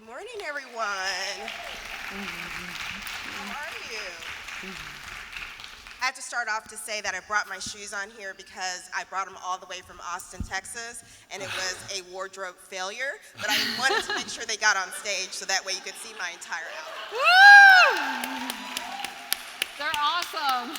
morning, everyone. How are you? I have to start off to say that I brought my shoes on here because I brought them all the way from Austin, Texas, and it was a wardrobe failure, but I wanted to make sure they got on stage so that way you could see my entire outfit. Woo! They're awesome.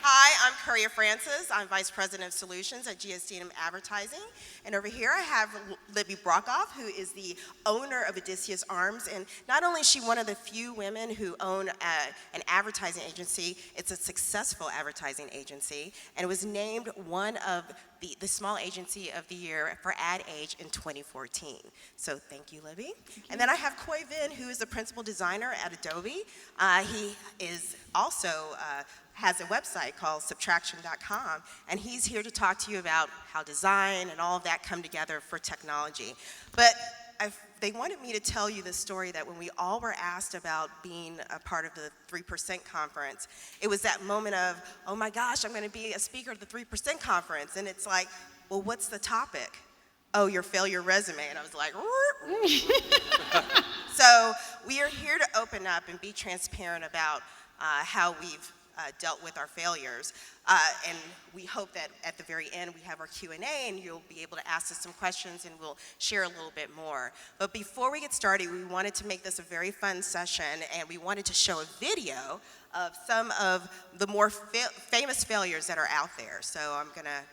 Hi, I'm Courier Francis. I'm Vice President of Solutions at Esteemed Advertising. And over here I have Libby Brokoff, who is the owner of Odysseus Arms. And not only is she one of the few women who own an advertising agency, it's a successful advertising agency, and it was named one of the Small Agency of the Year for Ad Age in 2014. So thank you, Libby. And then I have Coy Vin, who is the principal designer at Adobe. He is also has a website called subtraction.com, and he's here to talk to you about how design and all of that come together for technology. But they wanted me to tell you the story that when we all were asked about being a part of the 3% conference, it was that moment of, oh my gosh, I'm gonna be a speaker at the 3% conference. And it's like, well, what's the topic? Oh, your failure resume. And I was like, so we are here to open up and be transparent about how we've dealt with our failures. And we hope that at the very end we have our Q&A and you'll be able to ask us some questions and we'll share a little bit more. But before we get started, we wanted to make this a very fun session, and we wanted to show a video of some of the more famous failures that are out there. So I'm gonna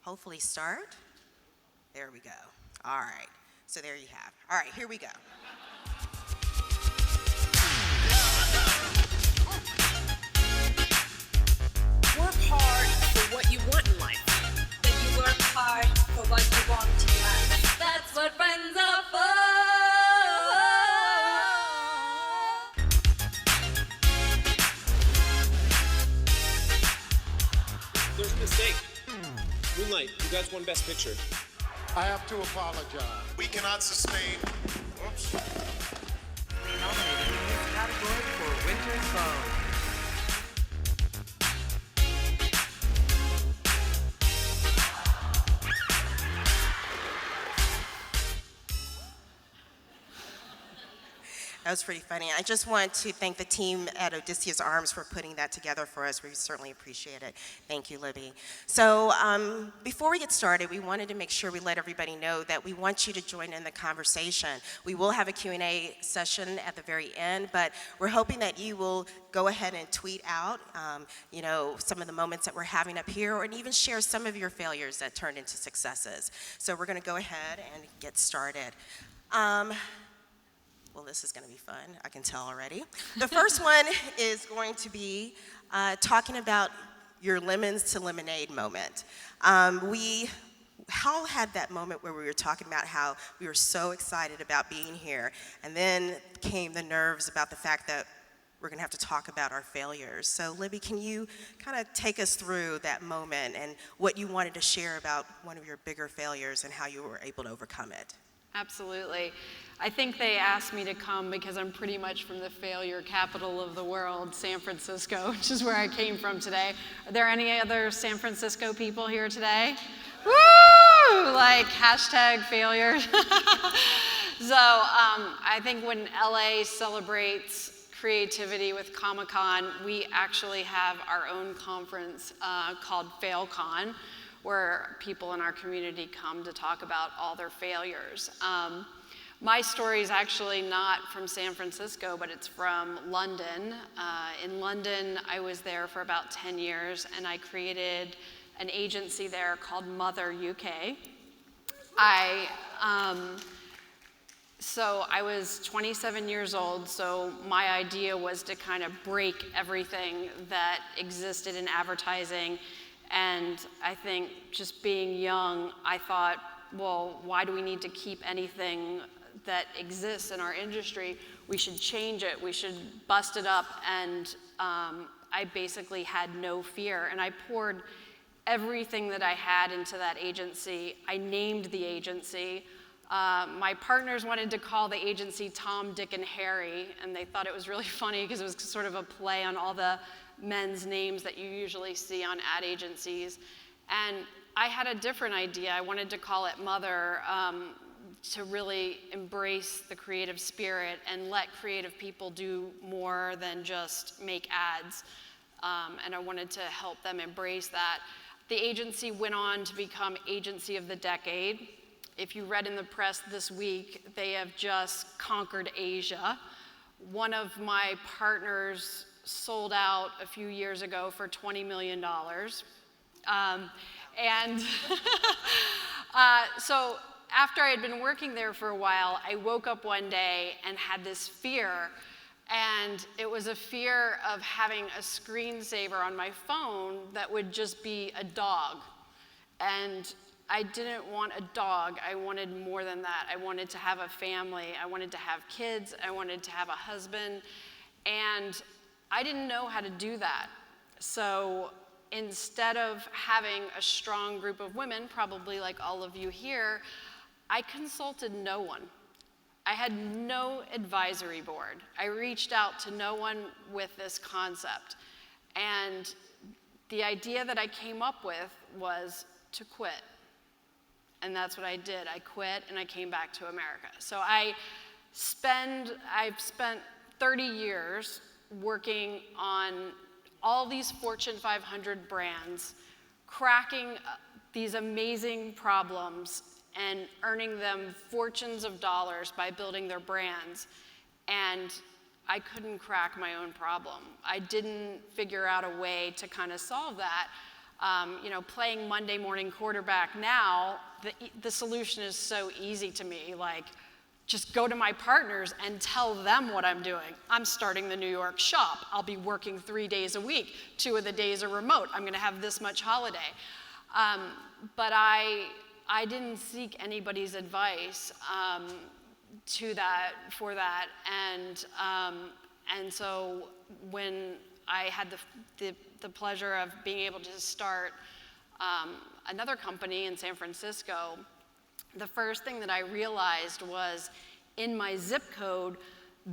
hopefully start. There we go. All right, so there you have. All right, here we go. Work hard for what you want in life. Then you work hard for what you want in life. That's what friends are for. There's a mistake. Moonlight, you guys won Best Picture. I have to apologize. We cannot sustain. Whoops. Nominated in this category for Winter's Bone. That was pretty funny. I just want to thank the team at Odysseus Arms for putting that together for us. We certainly appreciate it. Thank you, Libby. So before we get started, we wanted to make sure we let everybody know that we want you to join in the conversation. We will have a Q&A session at the very end, but we're hoping that you will go ahead and tweet out, some of the moments that we're having up here, or even share some of your failures that turned into successes. So we're going to go ahead and get started. Well, this is going to be fun, I can tell already. The first one is going to be talking about your lemons to lemonade moment. We all had that moment where we were talking about how we were so excited about being here, and then came the nerves about the fact that we're going to have to talk about our failures. So, Libby, can you kind of take us through that moment and what you wanted to share about one of your bigger failures and how you were able to overcome it? Absolutely. I think they asked me to come because I'm pretty much from the failure capital of the world, San Francisco, which is where I came from today. Are there any other San Francisco people here today? Woo! Like hashtag failure. So I think when LA celebrates creativity with Comic-Con, we actually have our own conference called FailCon, where people in our community come to talk about all their failures. My story is actually not from San Francisco, but it's from London. In London, I was there for about 10 years, and I created an agency there called Mother UK. So I was 27 years old, so my idea was to kind of break everything that existed in advertising. And I think just being young, I thought, well, why do we need to keep anything that exists in our industry? We should change it. We should bust it up. And I basically had no fear. And I poured everything that I had into that agency. I named the agency. My partners wanted to call the agency Tom, Dick, and Harry. And they thought it was really funny because it was sort of a play on all the men's names that you usually see on ad agencies. And I had a different idea. I wanted to call it Mother to really embrace the creative spirit and let creative people do more than just make ads. And I wanted to help them embrace that. The agency went on to become Agency of the Decade. If you read in the press this week, they have just conquered Asia. One of my partners sold out a few years ago for $20 million. So after I had been working there for a while, I woke up one day and had this fear. And it was a fear of having a screensaver on my phone that would just be a dog. And I didn't want a dog. I wanted more than that. I wanted to have a family. I wanted to have kids. I wanted to have a husband. And I didn't know how to do that. So instead of having a strong group of women, probably like all of you here, I consulted no one. I had no advisory board. I reached out to no one with this concept. And the idea that I came up with was to quit. And that's what I did. I quit and I came back to America. So I've spent 30 years working on all these Fortune 500 brands, cracking these amazing problems and earning them fortunes of dollars by building their brands. And I couldn't crack my own problem. I didn't figure out a way to kind of solve that. Playing Monday morning quarterback now, the solution is so easy to me. Like, just go to my partners and tell them what I'm doing. I'm starting the New York shop. I'll be working 3 days a week. 2 of the days are remote. I'm gonna have this much holiday. But I didn't seek anybody's advice for that. And so when I had the pleasure of being able to start another company in San Francisco, the first thing that I realized was in my zip code,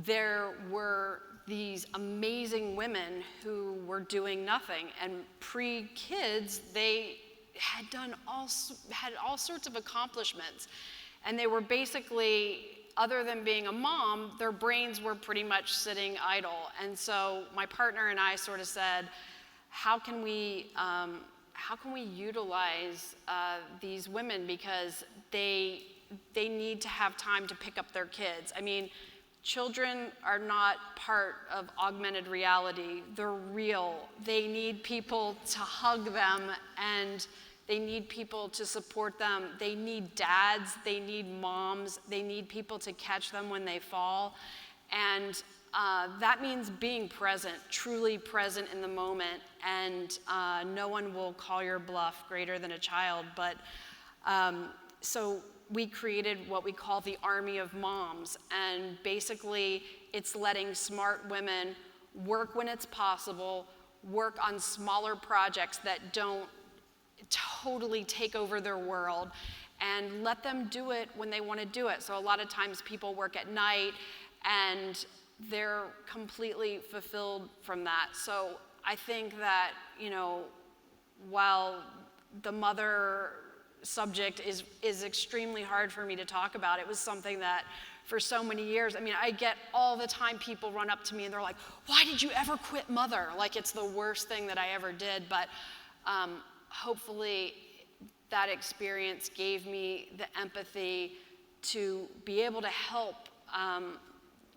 there were these amazing women who were doing nothing. And pre-kids, they had all sorts of accomplishments. And they were basically, other than being a mom, their brains were pretty much sitting idle. And so my partner and I sort of said, how can we utilize these women, because they need to have time to pick up their kids. I mean, children are not part of augmented reality. They're real. They need people to hug them, and they need people to support them. They need dads. They need moms. They need people to catch them when they fall. And that means being present, truly present in the moment. And no one will call your bluff greater than a child. But so we created what we call the Army of Moms. And basically, it's letting smart women work when it's possible, work on smaller projects that don't totally take over their world, and let them do it when they want to do it. So a lot of times people work at night and they're completely fulfilled from that. So I think that, while the mother subject is extremely hard for me to talk about, it was something that for so many years, I get all the time people run up to me and they're like, why did you ever quit mother? Like it's the worst thing that I ever did. But hopefully that experience gave me the empathy to be able to help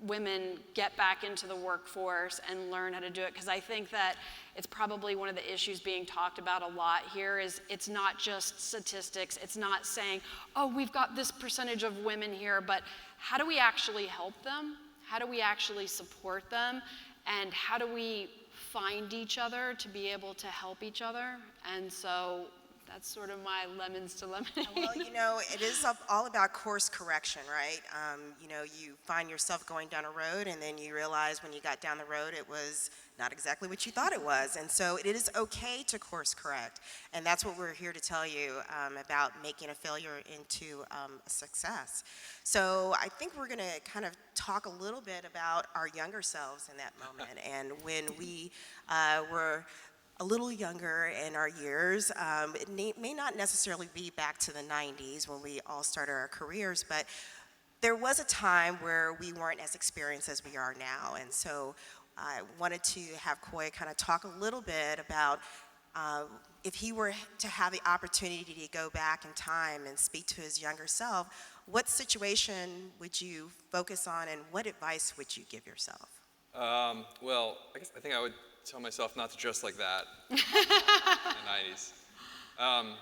women get back into the workforce and learn how to do it. Because I think that it's probably one of the issues being talked about a lot here is it's not just statistics. It's not saying, oh, we've got this percentage of women here, but how do we actually help them? How do we actually support them? And how do we find each other to be able to help each other? And so that's sort of my lemons to lemonade. Well, it is all about course correction, right? You find yourself going down a road, and then you realize when you got down the road, it was not exactly what you thought it was. And so it is okay to course correct. And that's what we're here to tell you about making a failure into a success. So I think we're going to kind of talk a little bit about our younger selves in that moment. And when we were a little younger in our years, it may not necessarily be back to the 90s when we all started our careers, but there was a time where we weren't as experienced as we are now, and so I wanted to have Coy kind of talk a little bit about if he were to have the opportunity to go back in time and speak to his younger self, what situation would you focus on and what advice would you give yourself? Well, I think I would tell myself not to dress like that in the 90s.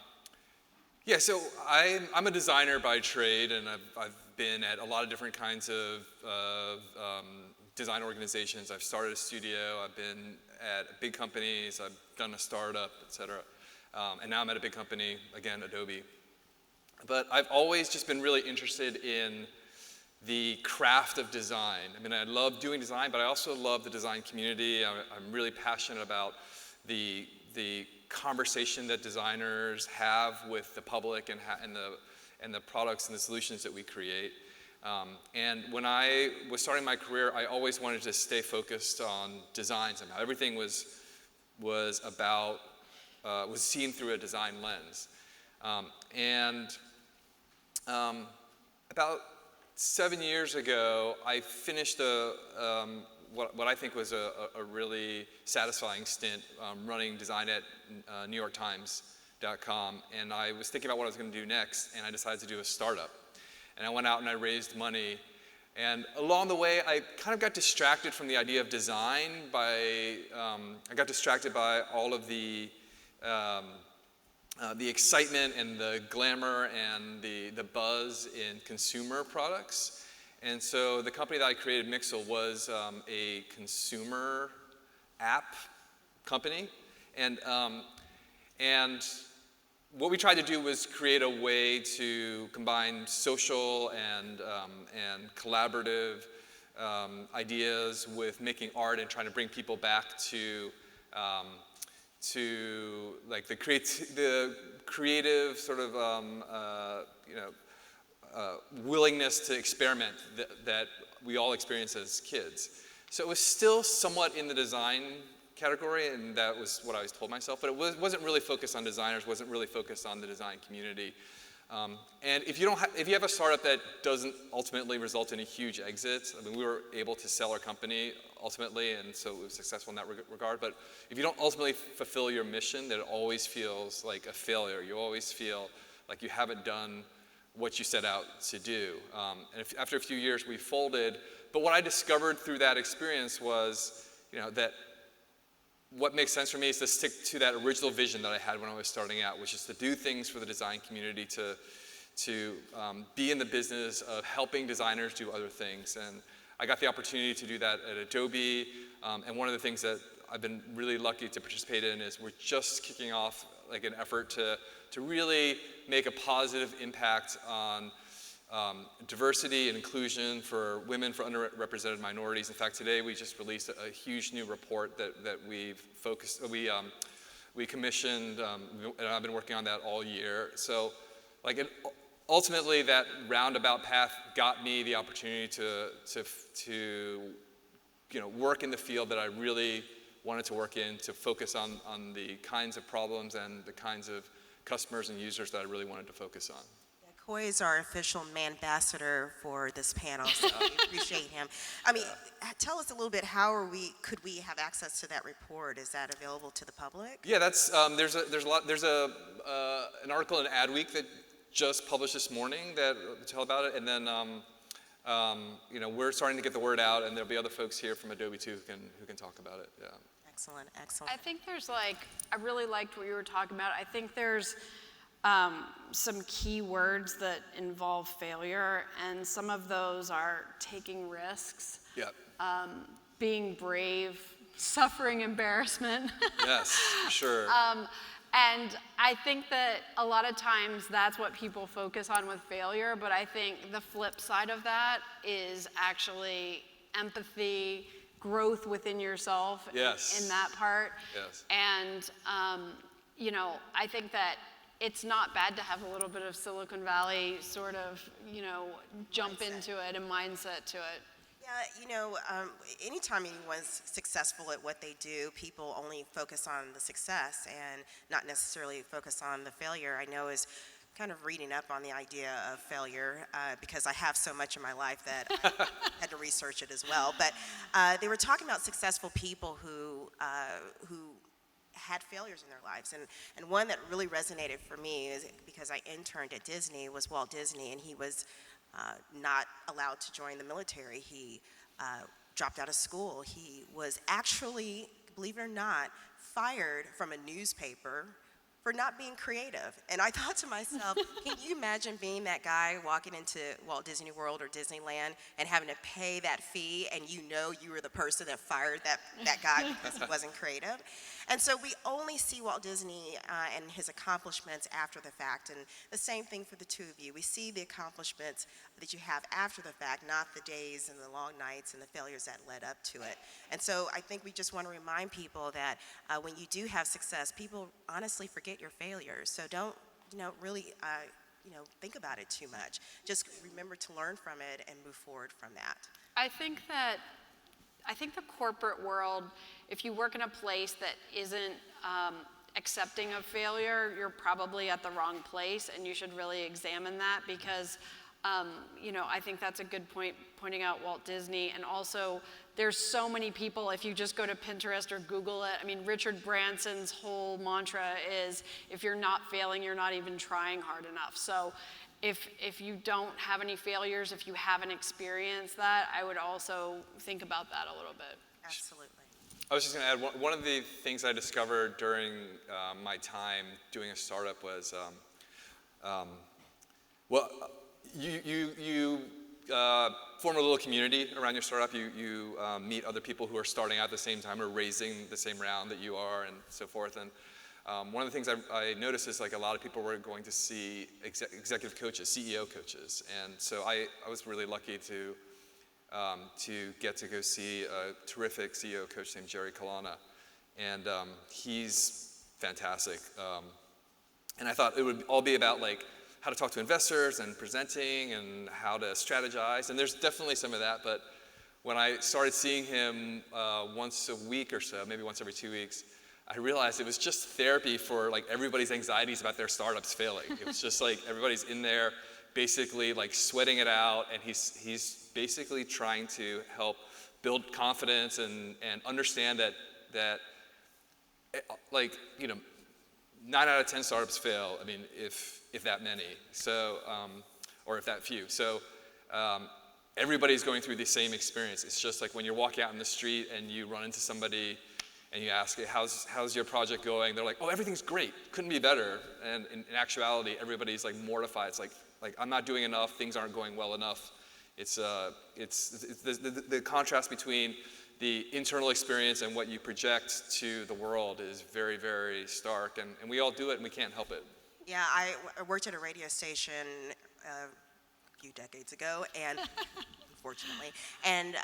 Yeah, so I'm a designer by trade, and I've been at a lot of different kinds of design organizations. I've started a studio, I've been at big companies, I've done a startup, et cetera. And now I'm at a big company, again, Adobe. But I've always just been really interested in the craft of design. I mean, I love doing design, but I also love the design community. I'm really passionate about the conversation that designers have with the public and the products and the solutions that we create. And when I was starting my career, I always wanted to stay focused on design somehow. Everything was seen through a design lens. About 7 years ago, I finished what I think was a really satisfying stint running design at NewYorkTimes.com, and I was thinking about what I was going to do next, and I decided to do a startup. And I went out and I raised money, and along the way, I kind of got distracted from the idea of design I got distracted by all of the excitement and the glamour and the buzz in consumer products. And so the company that I created, Mixel, was a consumer app company. And what we tried to do was create a way to combine social and collaborative ideas with making art and trying to bring people back to like the creative sort of willingness to experiment that we all experience as kids. So it was still somewhat in the design category, and that was what I was told myself, but it wasn't really focused on designers, wasn't really focused on the design community. And if you have a startup that doesn't ultimately result in a huge exit, I mean, we were able to sell our company ultimately, and so it was successful in that regard, but if you don't ultimately fulfill your mission, then it always feels like a failure. You always feel like you haven't done what you set out to do. And after a few years, we folded, but what I discovered through that experience was, that what makes sense for me is to stick to that original vision that I had when I was starting out, which is to do things for the design community, to be in the business of helping designers do other things. And I got the opportunity to do that at Adobe, and one of the things that I've been really lucky to participate in is we're just kicking off like an effort to really make a positive impact on diversity and inclusion for women, for underrepresented minorities. In fact, today we just released a huge new report that we commissioned, and I've been working on that all year. So, ultimately, that roundabout path got me the opportunity to work in the field that I really wanted to work in, to focus on the kinds of problems and the kinds of customers and users that I really wanted to focus on. Coy is our official ambassador for this panel, so we appreciate him. I mean, tell us a little bit, could we have access to that report? Is that available to the public? Yeah, there's an article in Adweek that just published this morning that tell about it, and then we're starting to get the word out, and there'll be other folks here from Adobe too who can talk about it. Yeah. Excellent, excellent. I think there's I really liked what you were talking about. I think there's some key words that involve failure, and some of those are taking risks, Yep. Being brave, suffering embarrassment. Yes, for sure. And I think that a lot of times that's what people focus on with failure, but I think the flip side of that is actually empathy, growth within yourself. Yes. In that part. Yes. And, I think that it's not bad to have a little bit of Silicon Valley sort of, jump into it and mindset to it. Yeah, anytime anyone's successful at what they do, people only focus on the success and not necessarily focus on the failure. I know as kind of reading up on the idea of failure because I have so much in my life that I had to research it as well. But they were talking about successful people who had failures in their lives. And one that really resonated for me is because I interned at Disney was Walt Disney, and he was not allowed to join the military. He dropped out of school. He was actually, believe it or not, fired from a newspaper for not being creative. And I thought to myself, can you imagine being that guy walking into Walt Disney World or Disneyland and having to pay that fee, and you know you were the person that fired that guy because he wasn't creative? And so we only see Walt Disney and his accomplishments after the fact. And the same thing for the two of you. We see the accomplishments that you have after the fact, not the days and the long nights and the failures that led up to it. And so I think we just want to remind people that when you do have success, people honestly forget your failures. So don't, really, think about it too much. Just remember to learn from it and move forward from that. I think the corporate world, if you work in a place that isn't accepting of failure, you're probably at the wrong place, and you should really examine that because, I think that's a good point, pointing out Walt Disney. And also, there's so many people, if you just go to Pinterest or Google it, I mean, Richard Branson's whole mantra is, if you're not failing, you're not even trying hard enough. So if you don't have any failures, if you haven't experienced that, I would also think about that a little bit. Absolutely. I was just going to add, one of the things I discovered during my time doing a startup was, you form a little community around your startup. You meet other people who are starting out at the same time or raising the same round that you are and so forth. And one of the things I noticed is like a lot of people were going to see executive coaches, CEO coaches. And so I was really lucky to get to go see a terrific CEO coach named Jerry Kalana. And he's fantastic. And I thought it would all be about like how to talk to investors and presenting and how to strategize. And there's definitely some of that, but when I started seeing him once a week or so, maybe once every 2 weeks, I realized it was just therapy for like everybody's anxieties about their startups failing. It was just like everybody's in there basically like sweating it out, and he's basically trying to help build confidence and understand that like, 9 out of 10 startups fail. I mean, if that many, so or if that few. So everybody's going through the same experience. It's just like when you're walking out in the street and you run into somebody and you ask, hey, how's your project going? They're like, oh, everything's great, couldn't be better. And in actuality, everybody's like mortified. It's like I'm not doing enough, things aren't going well enough. It's the contrast between the internal experience and what you project to the world is very, very stark. And we all do it and we can't help it. Yeah, I worked at a radio station a few decades ago, and unfortunately, and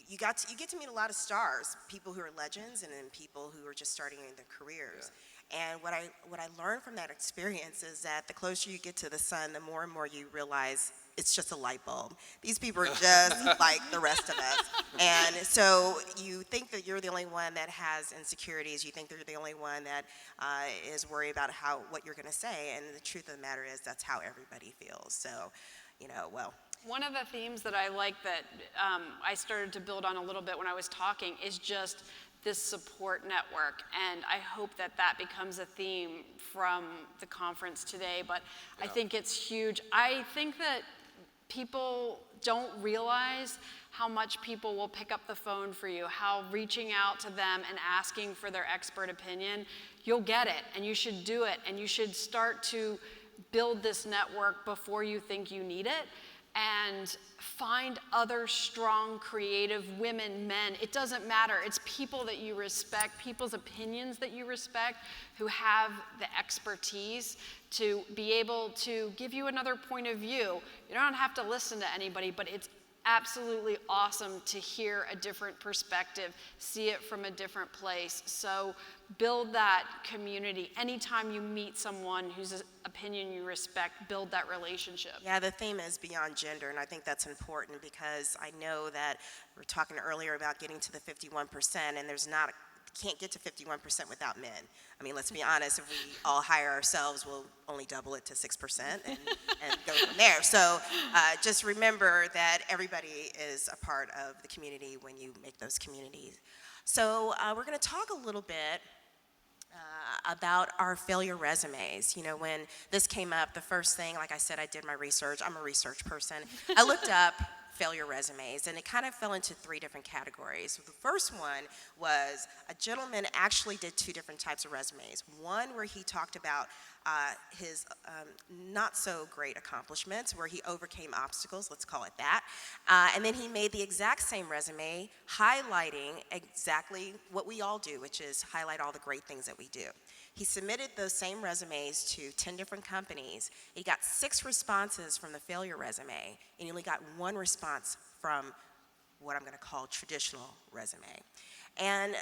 you get to meet a lot of stars, people who are legends, and then people who are just starting their careers. Yeah. And what I learned from that experience is that the closer you get to the sun, the more and more you realize it's just a light bulb. These people are just like the rest of us. And so you think that you're the only one that has insecurities. You think they're the only one that is worried about what you're going to say. And the truth of the matter is that's how everybody feels. So, One of the themes that I like that I started to build on a little bit when I was talking is just this support network, and I hope that becomes a theme from the conference today, but yeah. I think it's huge. I think that people don't realize how much people will pick up the phone for you, how reaching out to them and asking for their expert opinion, you'll get it, and you should do it, and you should start to build this network before you think you need it. And find other strong, creative women, men. It doesn't matter. It's people that you respect, people's opinions that you respect, who have the expertise to be able to give you another point of view. You don't have to listen to anybody, but it's absolutely awesome to hear a different perspective, see it from a different place. So build that community. Anytime you meet someone whose opinion you respect, build that relationship. Yeah, the theme is beyond gender, and I think that's important because I know that we were talking earlier about getting to the 51%, and there's not can't get to 51% without men. I mean, let's be honest, if we all hire ourselves, we'll only double it to 6% and go from there. So just remember that everybody is a part of the community when you make those communities. So we're going to talk a little bit about our failure resumes. You know, when this came up, the first thing, like I said, I did my research. I'm a research person. I looked up failure resumes, and it kind of fell into 3 different categories. The first one was a gentleman actually did 2 different types of resumes. One where he talked about his not so great accomplishments, where he overcame obstacles, let's call it that. And then he made the exact same resume, highlighting exactly what we all do, which is highlight all the great things that we do. He submitted those same resumes to 10 different companies. He got 6 responses from the failure resume, and he only got 1 response from what I'm going to call traditional resume. And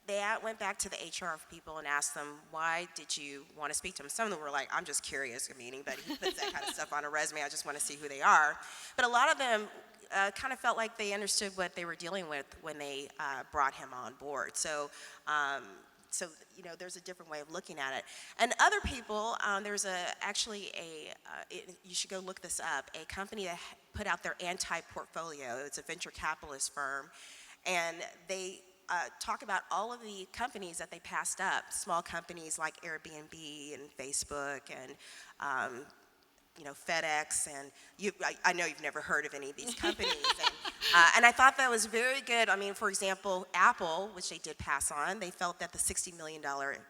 they went back to the HR people and asked them, why did you want to speak to him? Some of them were like, I'm just curious, meaning that he puts that kind of stuff on a resume, I just want to see who they are. But a lot of them kind of felt like they understood what they were dealing with when they brought him on board. So, you know, there's a different way of looking at it. And other people, there's you should go look this up, a company that put out their anti-portfolio. It's a venture capitalist firm, and they talk about all of the companies that they passed up, small companies like Airbnb and Facebook and you know, FedEx, and I know you've never heard of any of these companies. And I thought that was very good. I mean, for example, Apple, which they did pass on, they felt that the $60 million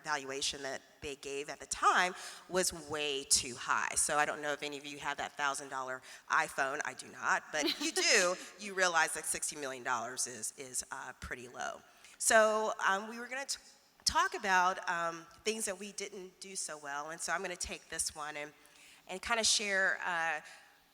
valuation that they gave at the time was way too high. So I don't know if any of you have that $1,000 iPhone. I do not. But if you do, you realize that $60 million is pretty low. So we were going to talk about things that we didn't do so well. And so I'm going to take this one and kind of share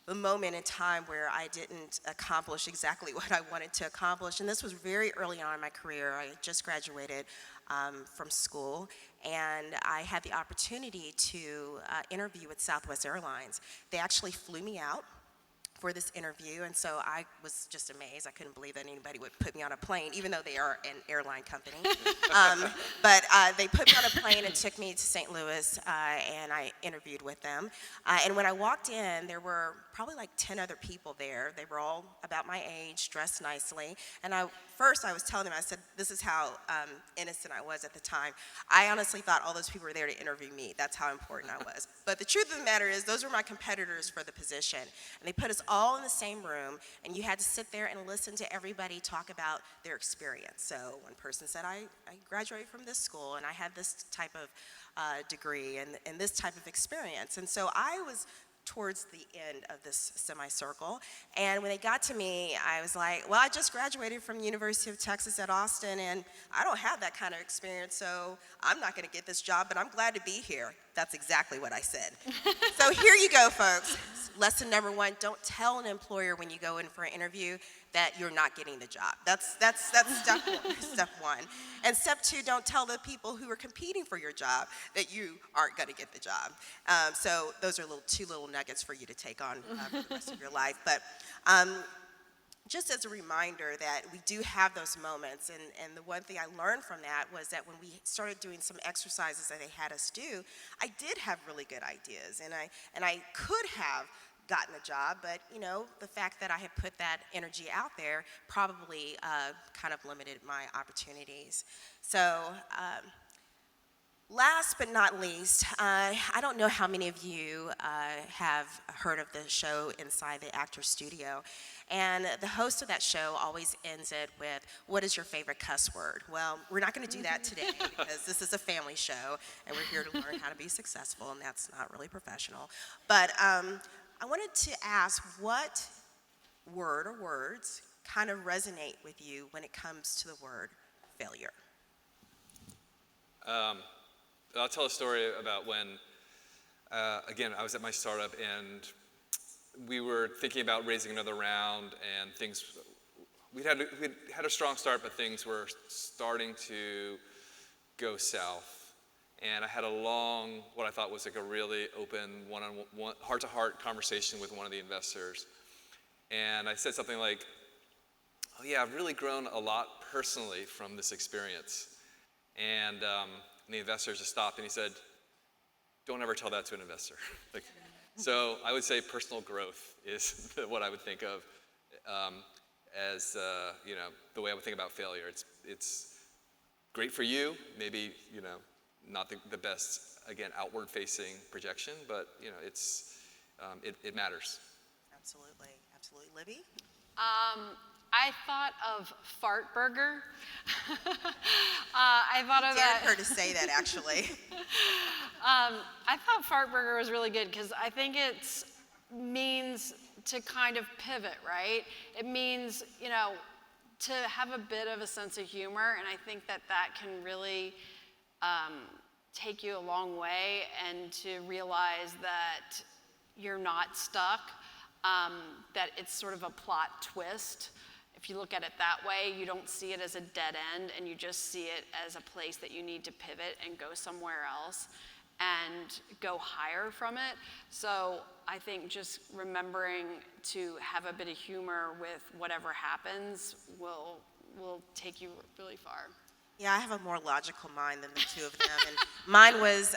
the moment in time where I didn't accomplish exactly what I wanted to accomplish. And this was very early on in my career. I just graduated from school, and I had the opportunity to interview with Southwest Airlines. They actually flew me out for this interview, and so I was just amazed. I couldn't believe that anybody would put me on a plane, even though they are an airline company. But they put me on a plane and took me to St. Louis, and I interviewed with them. And when I walked in, there were probably like 10 other people there. They were all about my age, dressed nicely. And first I was telling them, I said, this is how innocent I was at the time. I honestly thought all those people were there to interview me. That's how important I was. But the truth of the matter is, those were my competitors for the position. And they put us all in the same room, and you had to sit there and listen to everybody talk about their experience. So one person said, I graduated from this school, and I had this type of degree and this type of experience. And so I was towards the end of this semicircle. And when they got to me, I was like, well, I just graduated from the University of Texas at Austin, and I don't have that kind of experience, so I'm not gonna get this job, but I'm glad to be here. That's exactly what I said. So here you go, folks. Lesson number 1, don't tell an employer when you go in for an interview that you're not getting the job. That's step 1. And step 2, don't tell the people who are competing for your job that you aren't gonna get the job. So those are 2 little nuggets for you to take on for the rest of your life. But just as a reminder that we do have those moments, and the one thing I learned from that was that when we started doing some exercises that they had us do, I did have really good ideas, and I could have gotten a job, but you know, the fact that I had put that energy out there probably kind of limited my opportunities. So last but not least, I don't know how many of you have heard of the show Inside the Actor's Studio. And the host of that show always ends it with, what is your favorite cuss word? Well, we're not going to do that today because this is a family show and we're here to learn how to be successful, and that's not really professional. But I wanted to ask, what word or words kind of resonate with you when it comes to the word failure? I'll tell a story about when, again, I was at my startup and we were thinking about raising another round, and we'd had a strong start, but things were starting to go south. And I had a long, what I thought was like a really open, one-on-one, heart-to-heart conversation with one of the investors. And I said something like, oh yeah, I've really grown a lot personally from this experience. And the investors just stopped, and he said, don't ever tell that to an investor. Like, so I would say personal growth is what I would think of as the way I would think about failure. It's great for you, maybe not the best, again, outward-facing projection, but it matters. Absolutely, absolutely. Libby? I thought of fart burger. I thought of that. Dared her to say that, actually. I thought fart burger was really good because I think it means to kind of pivot, right? It means, to have a bit of a sense of humor, and I think that can really take you a long way, and to realize that you're not stuck, that it's sort of a plot twist. If you look at it that way, you don't see it as a dead end, and you just see it as a place that you need to pivot and go somewhere else and go higher from it. So I think just remembering to have a bit of humor with whatever happens will take you really far. Yeah, I have a more logical mind than the two of them. And mine was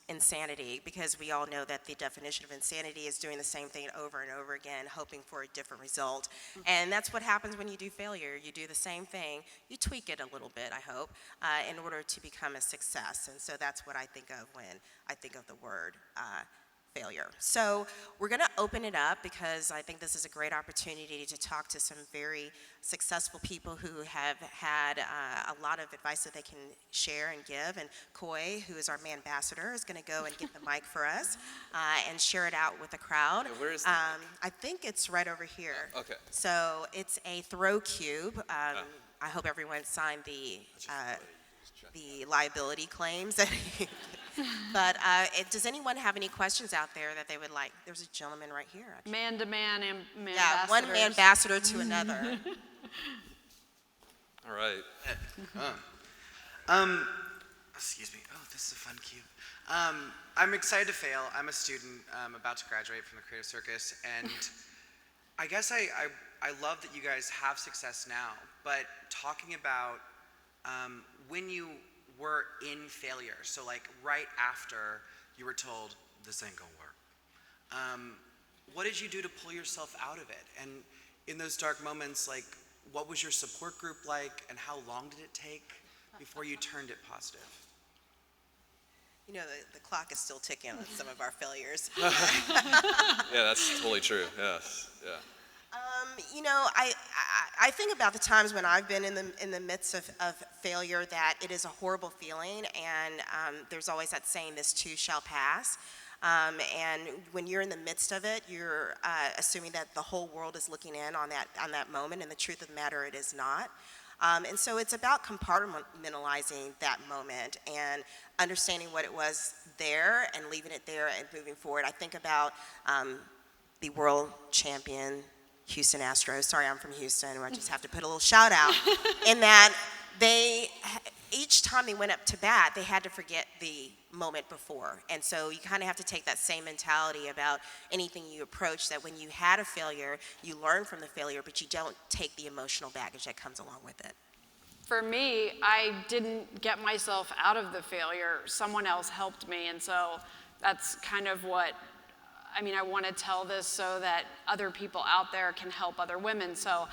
insanity, because we all know that the definition of insanity is doing the same thing over and over again, hoping for a different result. And that's what happens when you do failure. You do the same thing, you tweak it a little bit, I hope, in order to become a success. And so that's what I think of when I think of the word failure. So we're going to open it up, because I think this is a great opportunity to talk to some very successful people who have had a lot of advice that they can share and give. And Coy, who is our ambassador, is going to go and get the mic for us and share it out with the crowd. Okay, where is the mic? I think it's right over here. Okay. So it's a throw cube. I hope everyone signed the liability claims. But does anyone have any questions out there that they would like? There's a gentleman right here, actually. Man to man and Yeah, one ambassador to another. All right. Excuse me. Oh, this is a fun cube. I'm excited to fail. I'm a student about to graduate from the Creative Circus, and I guess I love that you guys have success now, but talking about when you were in failure, so like right after you were told, this ain't gonna work, what did you do to pull yourself out of it? And in those dark moments, like, what was your support group like, and how long did it take before you turned it positive? You know, the clock is still ticking on some of our failures. Yeah, that's totally true. Yes. Yeah. You know, I think about the times when I've been in the midst of failure, that it is a horrible feeling, and there's always that saying, this too shall pass. And when you're in the midst of it, you're assuming that the whole world is looking in on that moment, and the truth of the matter, it is not. And so it's about compartmentalizing that moment and understanding what it was there and leaving it there and moving forward. I think about the world champion Houston Astros. Sorry, I'm from Houston. I just have to put a little shout out in that each time they went up to bat, they had to forget the moment before. And so you kind of have to take that same mentality about anything you approach, that when you had a failure, you learn from the failure, but you don't take the emotional baggage that comes along with it. For me, I didn't get myself out of the failure. Someone else helped me, and so that's kind of what, I want to tell this so that other people out there can help other women. So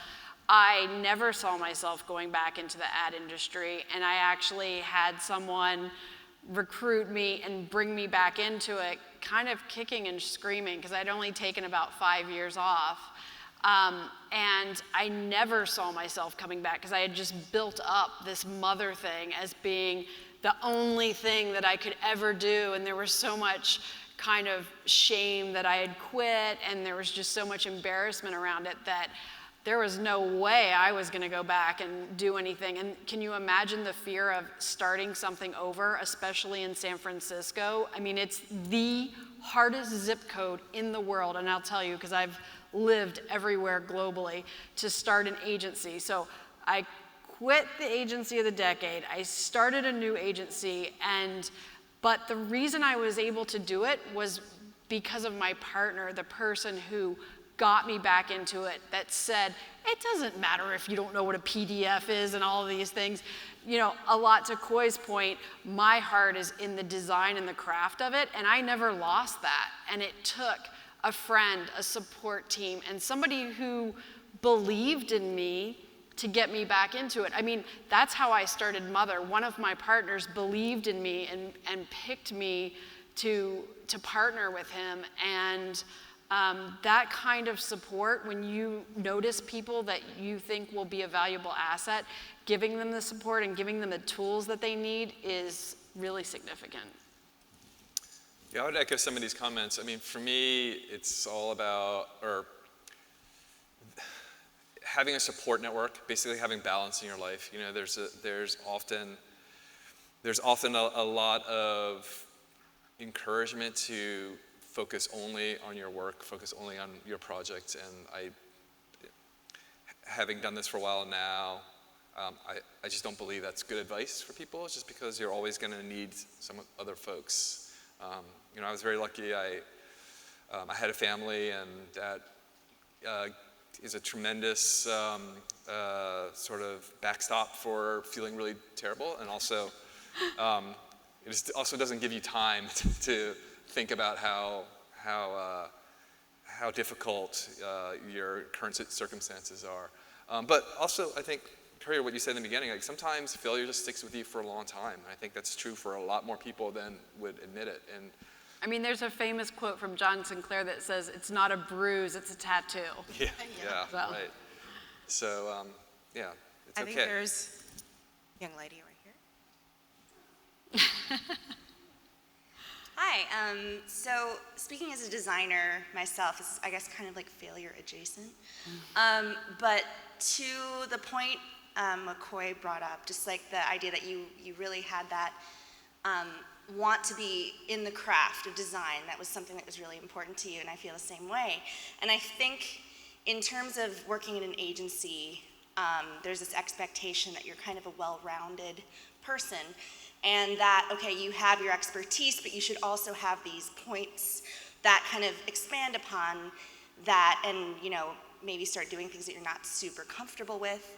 I never saw myself going back into the ad industry, and I actually had someone recruit me and bring me back into it, kind of kicking and screaming, because I'd only taken about 5 years off. And I never saw myself coming back, because I had just built up this mother thing as being the only thing that I could ever do, and there was so much kind of shame that I had quit, and there was just so much embarrassment around it that there was no way I was going to go back and do anything. And can you imagine the fear of starting something over, especially in San Francisco? It's the hardest zip code in the world, and I'll tell you, because I've lived everywhere globally, to start an agency. So I quit the agency of the decade. I started a new agency, but the reason I was able to do it was because of my partner, the person who got me back into it, that said, it doesn't matter if you don't know what a PDF is and all of these things. You know, a lot to Koi's point, my heart is in the design and the craft of it, and I never lost that. And it took a friend, a support team, and somebody who believed in me to get me back into it. I mean, that's how I started Mother. One of my partners believed in me and picked me to partner with him. And that kind of support, when you notice people that you think will be a valuable asset, giving them the support and giving them the tools that they need is really significant. Yeah, I would echo some of these comments. I mean, for me, it's all about, having a support network, basically having balance in your life. You know, there's often a lot of encouragement to focus only on your work, focus only on your projects. And having done this for a while now, I just don't believe that's good advice for people, just because you're always going to need some other folks. You know, I was very lucky. I had a family, and that is a tremendous sort of backstop for feeling really terrible, and also it also doesn't give you time to think about how difficult your current circumstances are. But also, I think, Courier, what you said in the beginning, like sometimes failure just sticks with you for a long time. And I think that's true for a lot more people than would admit it. And I mean, there's a famous quote from John Sinclair that says, "It's not a bruise, it's a tattoo." yeah, So. right. So, yeah, it's I okay. think there's a young lady right here. Hi, so speaking as a designer myself is, I guess, kind of like failure adjacent. But to the point McCoy brought up, just like the idea that you really had that want to be in the craft of design, that was something that was really important to you, and I feel the same way. And I think in terms of working in an agency, there's this expectation that you're kind of a well-rounded person, and that, okay, you have your expertise, but you should also have these points that kind of expand upon that, and, you know, maybe start doing things that you're not super comfortable with.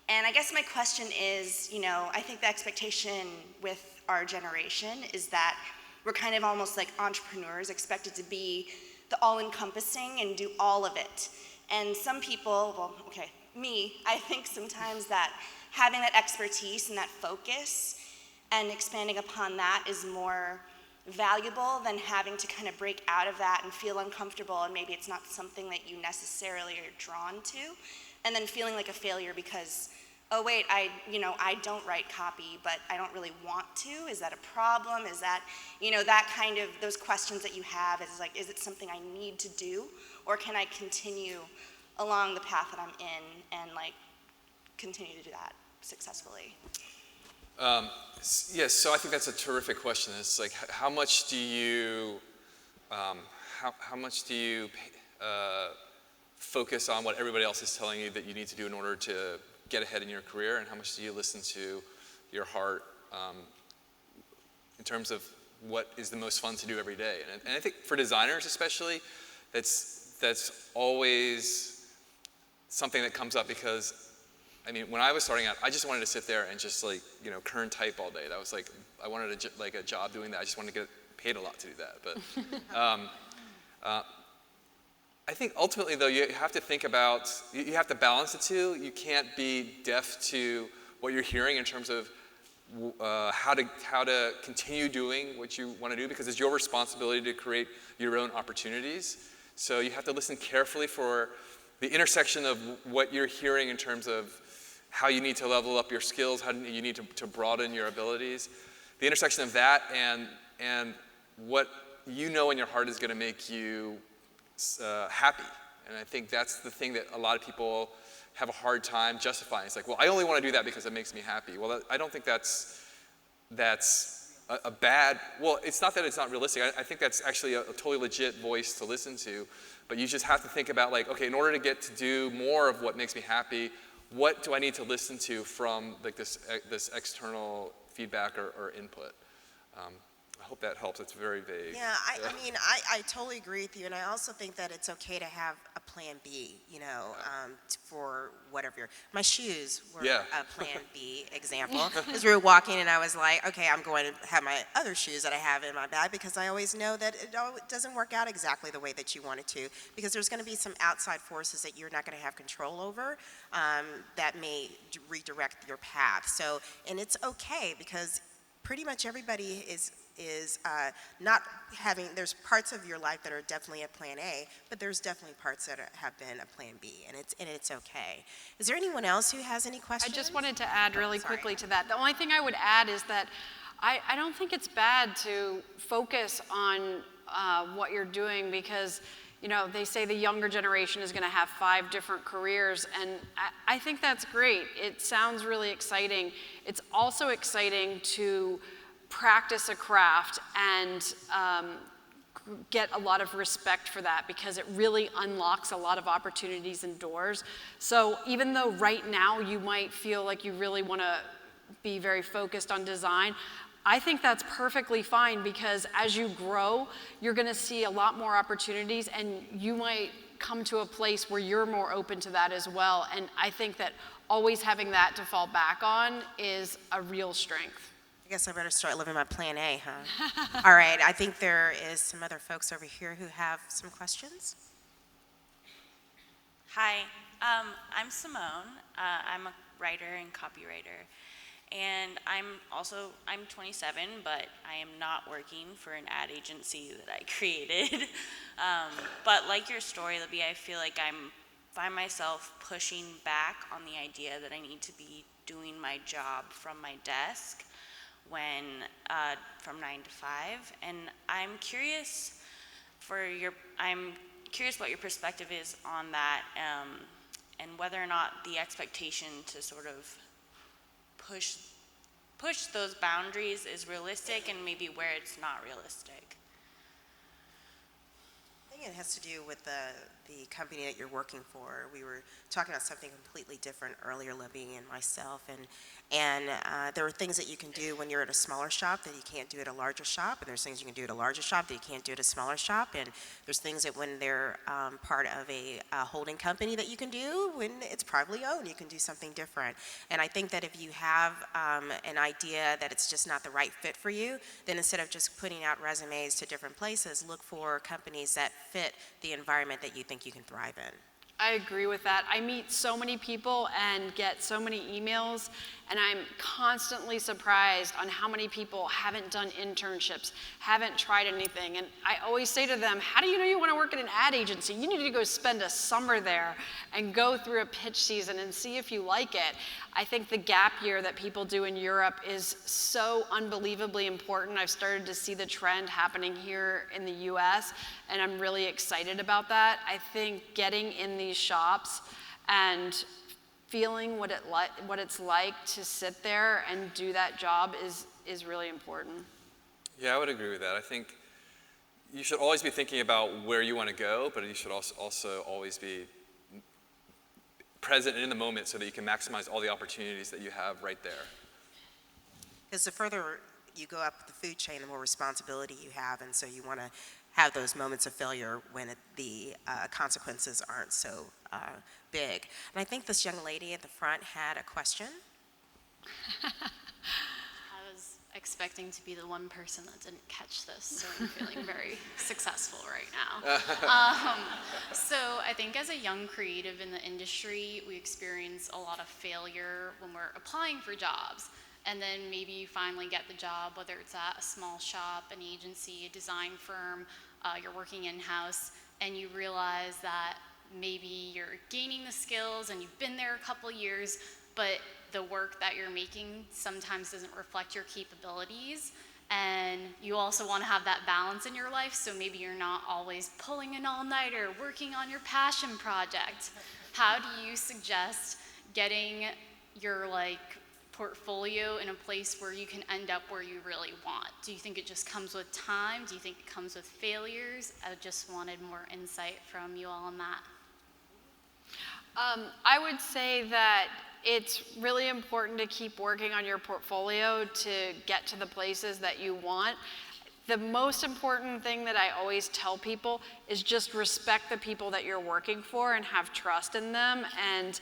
And I guess my question is, you know, I think the expectation with our generation is that we're kind of almost like entrepreneurs, expected to be the all-encompassing and do all of it. And some people, well, okay, me, I think sometimes that having that expertise and that focus and expanding upon that is more valuable than having to kind of break out of that and feel uncomfortable, and maybe it's not something that you necessarily are drawn to, and then feeling like a failure because, oh wait, I don't write copy, but I don't really want to. Is that a problem? Is that, you know, that kind of, those questions that you have is like, is it something I need to do, or can I continue along the path that I'm in and like continue to do that successfully? Yes, so I think that's a terrific question. It's like, how much do you focus on what everybody else is telling you that you need to do in order to get ahead in your career, and how much do you listen to your heart in terms of what is the most fun to do every day? And I think for designers especially, that's always something that comes up, because I mean, when I was starting out, I just wanted to sit there and just like, you know, kern type all day. That was like, I wanted a job doing that. I just wanted to get paid a lot to do that. But I think ultimately though, you have to think about, you have to balance the two. You can't be deaf to what you're hearing in terms of how to continue doing what you want to do, because it's your responsibility to create your own opportunities. So you have to listen carefully for the intersection of what you're hearing in terms of how you need to level up your skills, how you need to broaden your abilities, the intersection of that and what you know in your heart is going to make you happy. And I think that's the thing that a lot of people have a hard time justifying. It's like, well, I only want to do that because it makes me happy. Well, I don't think that's a bad, well, it's not that it's not realistic. I think that's actually a totally legit voice to listen to. But you just have to think about, like, okay, in order to get to do more of what makes me happy, what do I need to listen to from like this external feedback or input? I hope that helps. It's very vague. Yeah, I mean, I totally agree with you, and I also think that it's okay to have a plan B, you know, for whatever my shoes were a plan B example. As we were walking, and I was like, okay, I'm going to have my other shoes that I have in my bag because I always know that it doesn't work out exactly the way that you want it to, because there's going to be some outside forces that you're not going to have control over that may redirect your path. So, and it's okay because pretty much everybody is not having, there's parts of your life that are definitely a plan A, but there's definitely parts that have been a plan B, and it's okay. Is there anyone else who has any questions? I just wanted to add really quickly to that. The only thing I would add is that I don't think it's bad to focus on what you're doing, because you know, they say the younger generation is going to have 5 different careers, and I think that's great. It sounds really exciting. It's also exciting to practice a craft and get a lot of respect for that, because it really unlocks a lot of opportunities and doors. So even though right now you might feel like you really want to be very focused on design, I think that's perfectly fine, because as you grow, you're going to see a lot more opportunities, and you might come to a place where you're more open to that as well. And I think that always having that to fall back on is a real strength. I guess I better start living my plan A, huh? All right, I think there is some other folks over here who have some questions. Hi, I'm Simone. I'm a writer and copywriter. And I'm 27, but I am not working for an ad agency that I created. But like your story, Libby, I feel like I find myself pushing back on the idea that I need to be doing my job from my desk when from 9 to 5. And I'm curious what your perspective is on that, and whether or not the expectation to sort of push those boundaries is realistic, and maybe where it's not realistic. I think it has to do with the company that you're working for. We were talking about something completely different earlier, Libby and myself, and there are things that you can do when you're at a smaller shop that you can't do at a larger shop, and there's things you can do at a larger shop that you can't do at a smaller shop, and there's things that when they're part of a holding company that you can do when it's privately owned, you can do something different. And I think that if you have an idea that it's just not the right fit for you, then instead of just putting out resumes to different places, look for companies that fit the environment that you think you can thrive in. I agree with that. I meet so many people and get so many emails, and I'm constantly surprised on how many people haven't done internships, haven't tried anything. And I always say to them, how do you know you want to work at an ad agency? You need to go spend a summer there and go through a pitch season and see if you like it. I think the gap year that people do in Europe is so unbelievably important. I've started to see the trend happening here in the US, and I'm really excited about that. I think getting in these shops and feeling what it's like to sit there and do that job is really important. Yeah, I would agree with that. I think you should always be thinking about where you want to go, but you should also always be present in the moment so that you can maximize all the opportunities that you have right there. Because the further you go up the food chain, the more responsibility you have, and so you want to have those moments of failure when the consequences aren't so big. And I think this young lady at the front had a question. I was expecting to be the one person that didn't catch this, so I'm feeling very successful right now. So I think as a young creative in the industry, we experience a lot of failure when we're applying for jobs. And then maybe you finally get the job, whether it's at a small shop, an agency, a design firm, you're working in-house, and you realize that maybe you're gaining the skills and you've been there a couple years, but the work that you're making sometimes doesn't reflect your capabilities. And you also want to have that balance in your life, so maybe you're not always pulling an all-nighter, working on your passion project. How do you suggest getting your portfolio in a place where you can end up where you really want? Do you think it just comes with time? Do you think it comes with failures? I just wanted more insight from you all on that. I would say that it's really important to keep working on your portfolio to get to the places that you want. The most important thing that I always tell people is just respect the people that you're working for and have trust in them. And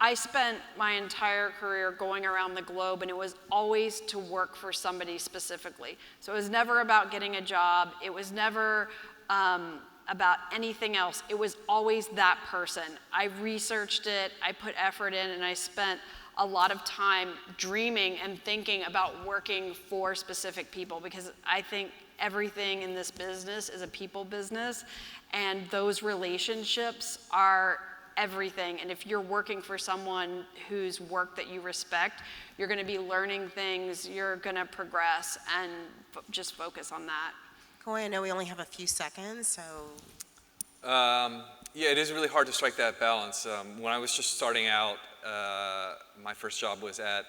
I spent my entire career going around the globe, and it was always to work for somebody specifically. So it was never about getting a job. It was never about anything else. It was always that person. I researched it, I put effort in, and I spent a lot of time dreaming and thinking about working for specific people, because I think everything in this business is a people business, and those relationships are everything. And if you're working for someone whose work that you respect, you're going to be learning things, you're going to progress, and just focus on that. Koi, I know we only have a few seconds, so. Yeah, it is really hard to strike that balance. When I was just starting out, my first job was at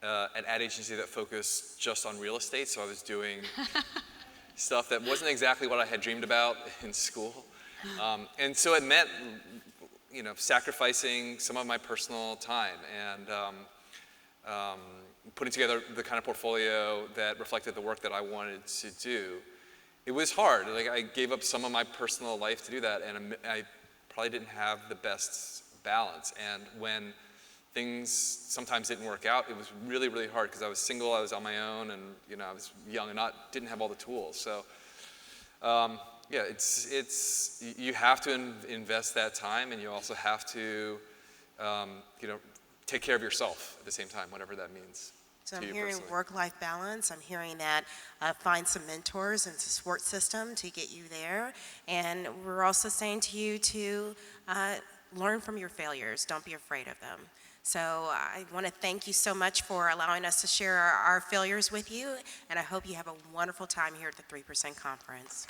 an ad agency that focused just on real estate, so I was doing stuff that wasn't exactly what I had dreamed about in school. And so it meant, sacrificing some of my personal time and putting together the kind of portfolio that reflected the work that I wanted to do. It was hard. Like, I gave up some of my personal life to do that, and I probably didn't have the best balance. And when things sometimes didn't work out, it was really, really hard, because I was single, I was on my own, and I was young and didn't have all the tools. So yeah, you have to invest that time, and you also have to take care of yourself at the same time, whatever that means. So I'm hearing work-life balance. I'm hearing that find some mentors and support system to get you there. And we're also saying to you to learn from your failures. Don't be afraid of them. So I want to thank you so much for allowing us to share our failures with you. And I hope you have a wonderful time here at the 3% Conference.